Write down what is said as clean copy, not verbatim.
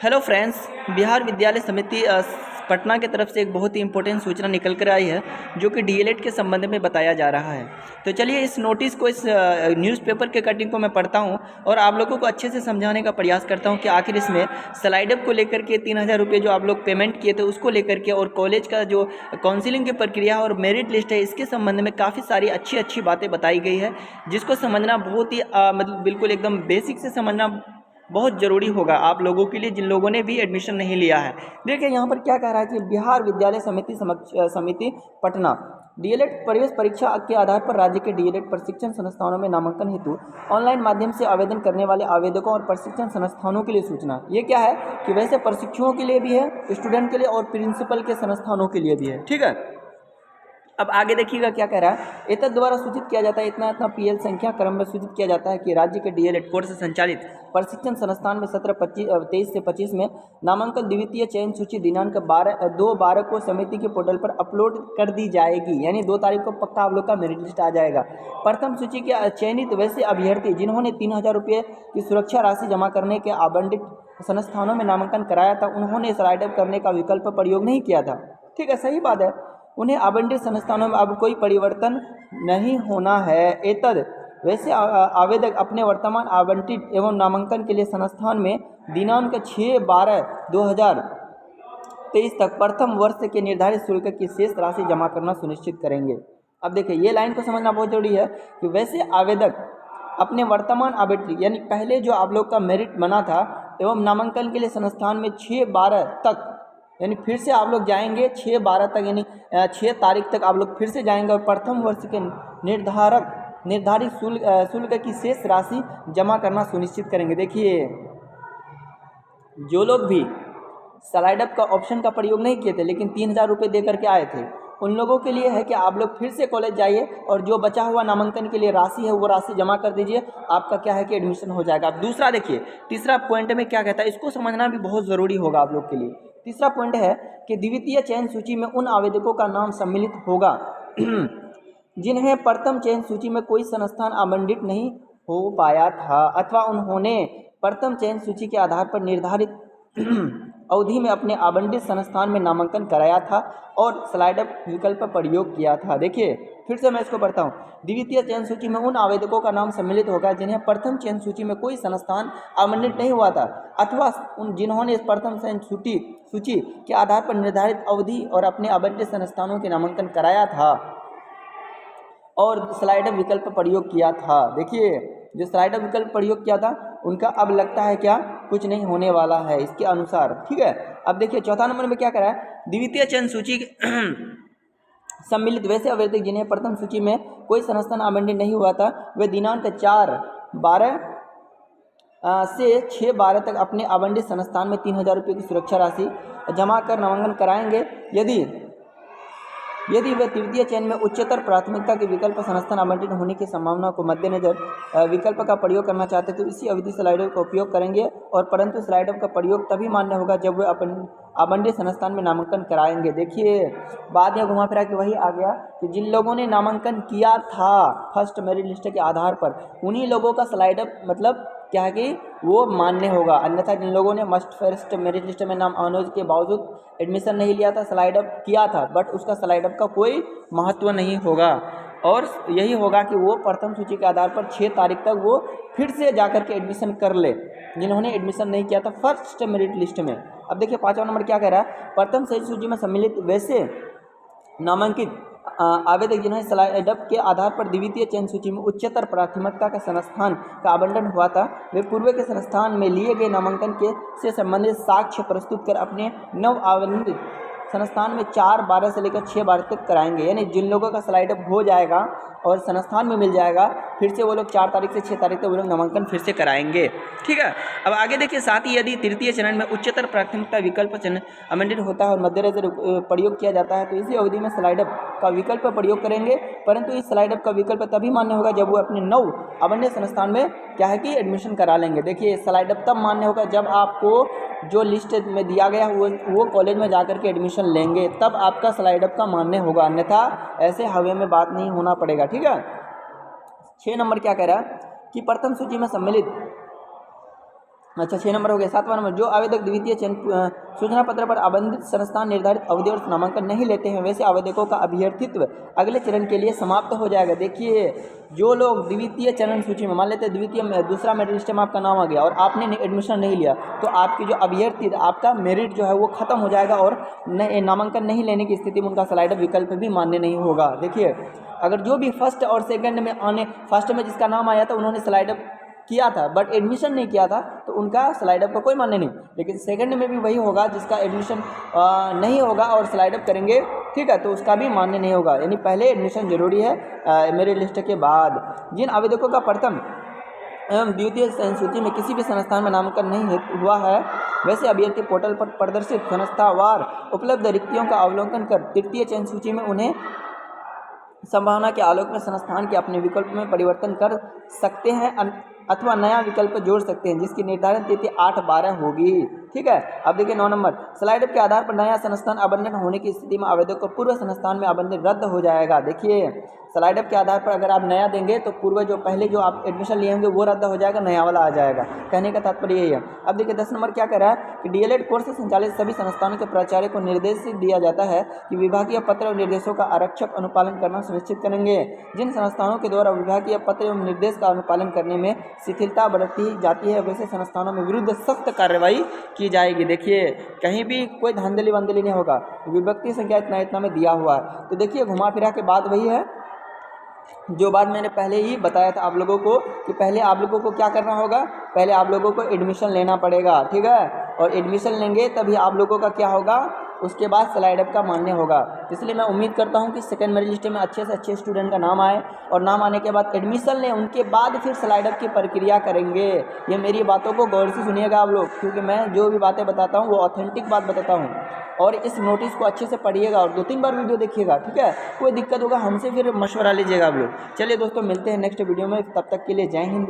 Hello friends, Bihar विद्यालय समिति पटना की तरफ से एक बहुत ही इंपॉर्टेंट सूचना निकल कर आई है जो कि डीएलएड के संबंध में बताया जा रहा है। तो चलिए इस नोटिस को, इस न्यूज़पेपर के कटिंग को मैं पढ़ता हूं और आप लोगों को अच्छे से समझाने का प्रयास करता हूं कि आखिर इसमें स्लाइड अप को लेकर के 3,000 रुपये जो आप लोग पेमेंट किए थे उसको लेकर के, और कॉलेज का जो काउंसिलिंग की प्रक्रिया और मेरिट लिस्ट है इसके संबंध में काफ़ी सारी अच्छी अच्छी बातें बताई गई है, जिसको समझना बहुत ही मतलब बिल्कुल एकदम बेसिक से समझना बहुत ज़रूरी होगा आप लोगों के लिए जिन लोगों ने भी एडमिशन नहीं लिया है। देखिए यहाँ पर क्या कह रहा है कि बिहार विद्यालय समिति पटना डीएलएड प्रवेश परीक्षा के आधार पर राज्य के डीएलएड प्रशिक्षण संस्थानों में नामांकन हेतु ऑनलाइन माध्यम से आवेदन करने वाले आवेदकों और प्रशिक्षण संस्थानों के लिए सूचना। ये क्या है कि वैसे प्रशिक्षुओं के लिए भी है, स्टूडेंट के लिए और प्रिंसिपल के संस्थानों के लिए भी है। ठीक है, अब आगे देखिएगा क्या कह रहा है। एतद द्वारा सूचित किया जाता है, इतना पीएल संख्या क्रम में सूचित किया जाता है कि राज्य के डीएलएड कोर्स से संचालित प्रशिक्षण संस्थान में 23 से 25 में नामांकन द्वितीय चयन सूची दिनांक 2/12 को समिति के पोर्टल पर अपलोड कर दी जाएगी। यानी 2 तारीख को पक्का आप लोग का मेरिट लिस्ट आ जाएगा। प्रथम सूची के चयनित वैसे अभ्यर्थी जिन्होंने 3,000 रुपये की सुरक्षा राशि जमा करने के आवंटित संस्थानों में नामांकन कराया था, उन्होंने स्लाइड अप करने का विकल्प प्रयोग नहीं किया था। ठीक है, सही बात है, उन्हें आवंटित संस्थानों में अब कोई परिवर्तन नहीं होना है। एतद वैसे आवेदक अपने वर्तमान आवंटित एवं नामांकन के लिए संस्थान में दिनांक 6/12/2023 तक प्रथम वर्ष के निर्धारित शुल्क की शेष राशि जमा करना सुनिश्चित करेंगे। अब देखिए ये लाइन को समझना बहुत जरूरी है कि वैसे आवेदक अपने वर्तमान आवंटित यानी पहले जो आप लोग का मेरिट बना था एवं नामांकन के लिए संस्थान में 6/12 तक, यानी फिर से आप लोग जाएंगे 6/12 तक, यानी 6 तारीख तक आप लोग फिर से जाएंगे और प्रथम वर्ष के निर्धारित शुल्क की शेष राशि जमा करना सुनिश्चित करेंगे। देखिए जो लोग भी स्लाइड अप का ऑप्शन का प्रयोग नहीं किए थे लेकिन 3,000 रुपये दे करके आए थे, उन लोगों के लिए है कि आप लोग फिर से कॉलेज जाइए और जो बचा हुआ नामांकन के लिए राशि है वो राशि जमा कर दीजिए, आपका क्या है कि एडमिशन हो जाएगा। अब दूसरा देखिए, तीसरा पॉइंट में क्या कहता है, इसको समझना भी बहुत ज़रूरी होगा आप लोग के लिए। तीसरा पॉइंट है कि द्वितीय चयन सूची में उन आवेदकों का नाम सम्मिलित होगा जिन्हें प्रथम चयन सूची में कोई संस्थान आवंटित नहीं हो पाया था अथवा उन्होंने प्रथम चयन सूची के आधार पर निर्धारित अवधि में अपने आवंटित संस्थान में नामांकन कराया था और स्लाइड अप विकल्प प्रयोग किया था। देखिए फिर से मैं इसको पढ़ता हूँ। द्वितीय चयन सूची में उन आवेदकों का नाम सम्मिलित होगा जिन्हें प्रथम चयन सूची में कोई संस्थान आवंटित नहीं हुआ था अथवा उन जिन्होंने प्रथम चयन सूची के आधार पर निर्धारित अवधि और अपने आवंटित संस्थानों के नामांकन कराया था और स्लाइड अप विकल्प प्रयोग किया था। देखिए जो स्लाइड अप विकल्प प्रयोग किया था उनका अब लगता है क्या, कुछ नहीं होने वाला है इसके अनुसार। ठीक है, अब देखिए चौथा नंबर में क्या करा है, द्वितीय चयन सूची सम्मिलित वैसे अभ्यर्थी जिन्हें प्रथम सूची में कोई संस्थान आवंटित नहीं हुआ था वे दिनांक 4/12 से 6/12 तक अपने आवंटित संस्थान में 3,000 रुपये की सुरक्षा राशि जमा कर नामांकन कराएंगे। यदि वे तृतीय चयन में उच्चतर प्राथमिकता के विकल्प संस्थान आवंटित होने की संभावना को मद्देनजर विकल्प का प्रयोग करना चाहते तो इसी अवधि स्लाइडर का उपयोग करेंगे, और परंतु स्लाइडर का प्रयोग तभी मान्य होगा जब वे अपन आवंटित संस्थान में नामांकन कराएंगे। देखिए बाद में घुमा फिरा के वही आ गया कि जिन लोगों ने नामांकन किया था फर्स्ट मेरिट लिस्ट के आधार पर उन्हीं लोगों का स्लाइडर मतलब क्या है कि वो मान्य होगा, अन्यथा जिन लोगों ने मस्ट फर्स्ट मेरिट लिस्ट में नाम आने के बावजूद एडमिशन नहीं लिया था, स्लाइड अप किया था, बट उसका स्लाइड अप का कोई महत्व नहीं होगा और यही होगा कि वो प्रथम सूची के आधार पर 6 तारीख तक वो फिर से जाकर के एडमिशन कर ले जिन्होंने एडमिशन नहीं किया था फर्स्ट मेरिट लिस्ट में। अब देखिए 5वां नंबर क्या कह रहा है, प्रथम सूची में सम्मिलित वैसे नामांकित आवेदक जिन्हें स्लाइड अप के आधार पर द्वितीय चयन सूची में उच्चतर प्राथमिकता का संस्थान का आवंटन हुआ था वे पूर्व के संस्थान में लिए गए नामांकन के से संबंधित साक्ष्य प्रस्तुत कर अपने नव आवंटित संस्थान में 4/12 से लेकर 6/12 तक कराएंगे। यानी जिन लोगों का स्लाइड अप हो जाएगा और संस्थान में मिल जाएगा फिर से वो लोग 4 तारीख से 6 तारीख तक वो लोग नामांकन फिर से कराएंगे। ठीक है, अब आगे देखिए, साथ ही यदि तृतीय चरण में उच्चतर प्राथमिकता विकल्प आवंटित होता है और मद्देनजर प्रयोग किया जाता है तो इसी अवधि में स्लाइड अप का विकल्प प्रयोग करेंगे, परंतु इस स्लाइड अप का विकल्प तभी मान्य होगा जब वो अपने नव आवंटित संस्थान में क्या है कि एडमिशन करा लेंगे। देखिए स्लाइड अप तब मान्य होगा जब आपको जो लिस्ट में दिया गया वो कॉलेज में जाकर के एडमिशन लेंगे, तब आपका स्लाइड अप का मान्य होगा, अन्यथा ऐसे हवा में बात नहीं होना पड़ेगा। ठीक है, 6 नंबर क्या कह रहा है कि प्रथम सूची में सम्मिलित अच्छा 6 नंबर हो गया। 7वां नंबर, जो आवेदक द्वितीय चयन सूचना पत्र पर आबंधित संस्थान निर्धारित अवधि और नामांकन नहीं लेते हैं वैसे आवेदकों का अभ्यर्थित्व अगले चरण के लिए समाप्त हो जाएगा। देखिए जो लोग द्वितीय चरण सूची में, मान लेते हैं द्वितीय में दूसरा मेरिट लिस्ट में आपका नाम आ गया और आपने एडमिशन नहीं लिया, तो आपकी जो अभ्यर्थी आपका मेरिट जो है वो खत्म हो जाएगा और नामांकन नहीं लेने की स्थिति में उनका स्लाइडर विकल्प भी मान्य नहीं होगा। देखिए अगर जो भी फर्स्ट और सेकंड में फर्स्ट में जिसका नाम आया था उन्होंने स्लाइडर किया था बट एडमिशन नहीं किया था तो उनका स्लाइड अप का कोई मान्य नहीं, लेकिन सेकंड में भी वही होगा जिसका एडमिशन नहीं होगा और स्लाइड अप करेंगे, ठीक है, तो उसका भी मान्य नहीं होगा। यानी पहले एडमिशन जरूरी है मेरिट लिस्ट के बाद। जिन आवेदकों का प्रथम एवं द्वितीय चयन सूची में किसी भी संस्थान में नामांकन नहीं हुआ है वैसे अभ्यर्थी पोर्टल पर प्रदर्शित संस्थावार उपलब्ध रिक्तियों का अवलोकन कर तृतीय चयन सूची में उन्हें संभावना के आलोक में संस्थान के अपने विकल्प में परिवर्तन कर सकते हैं अथवा नया विकल्प जोड़ सकते हैं जिसकी निर्धारित तिथि 8/12 होगी। ठीक है, अब देखिए 9 नंबर, स्लाइड के आधार पर नया संस्थान आवंटन होने की स्थिति में आवेदक को पूर्व संस्थान में आवंटन रद्द हो जाएगा। देखिए स्लाइड के आधार पर अगर आप नया देंगे तो पूर्व जो पहले जो आप एडमिशन लिए होंगे वो रद्द हो जाएगा, नया वाला आ जाएगा। कहने का तात्पर्य यही है। अब देखिए 10 नंबर क्या कह रहा है कि डीएलएड कोर्स से संचालित सभी संस्थानों के प्राचार्य को निर्देश दिया जाता है कि विभागीय पत्र और निर्देशों का आरक्षक अनुपालन करना सुनिश्चित करेंगे। जिन संस्थानों के द्वारा विभागीय पत्र एवं निर्देश का अनुपालन करने में शिथिलता बरती जाती है वैसे संस्थानों में विरुद्ध सख्त कार्रवाई की जाएगी। देखिए कहीं भी कोई धांधली वांधली नहीं होगा, विभक्ति संख्या इतना में दिया हुआ है। तो देखिए घुमा फिरा के बात वही है जो बात मैंने पहले ही बताया था आप लोगों को कि पहले आप लोगों को क्या करना होगा, पहले आप लोगों को एडमिशन लेना पड़ेगा, ठीक है, और एडमिशन लेंगे तभी आप लोगों का क्या होगा, उसके बाद स्लाइड अप का मान्य होगा। इसलिए मैं उम्मीद करता हूं कि सेकंड मेरिट लिस्ट में अच्छे से अच्छे स्टूडेंट का नाम आए और नाम आने के बाद एडमिशन लें, उनके बाद फिर स्लाइड अप की प्रक्रिया करेंगे। ये मेरी बातों को गौर से सुनिएगा आप लोग, क्योंकि मैं जो भी बातें बताता हूँ वो ऑथेंटिक बात बताता हूँ। और इस नोटिस को अच्छे से पढ़िएगा और 2-3 बार वीडियो देखिएगा, ठीक है। कोई दिक्कत होगा हमसे फिर मशवरा लीजिएगा आप लोग। चलिए दोस्तों मिलते हैं नेक्स्ट वीडियो में, तब तक के लिए जय हिंद।